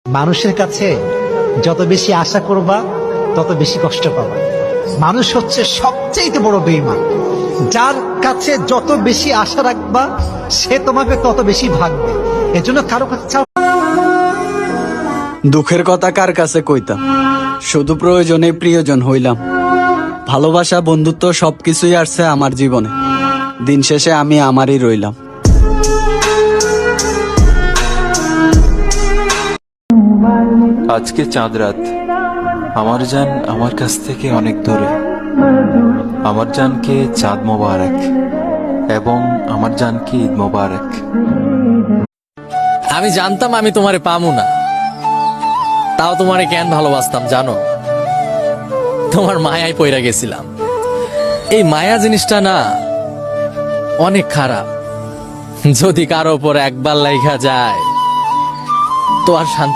মানুষের কাছে যত বেশি আশা করবা তত বেশি কষ্ট পাবা। মানুষ হচ্ছে সবচেয়ে বড় বেঈমান। যার কাছে যত বেশি আশা রাখবা সে তোমাকে তত বেশি ভাগবে। এজন্য কারো কাছে দুঃখের কথা কার কাছে কইতাম, শুধু প্রয়োজনে প্রিয়জন হইলাম। ভালোবাসা, বন্ধুত্ব সবকিছুই আসছে আমার জীবনে, দিন শেষে আমি আমারই রইলাম। আজকে চাঁদ রাত, আমার জান আমার কাছ থেকে অনেক দূরে। আমার জানকে চাঁদ মোবারক এবং আমার জানকে ঈদ মোবারক। আমি জানতাম আমি তোমারে পামু না, তাও তোমারে কেন ভালোবাসতাম জানো? তোমার মায়ায় পইরা গেছিলাম। এই মায়া জিনিসটা না অনেক খারাপ। যদি কারো উপর একবার লাইগা যায় তো আর শান্তি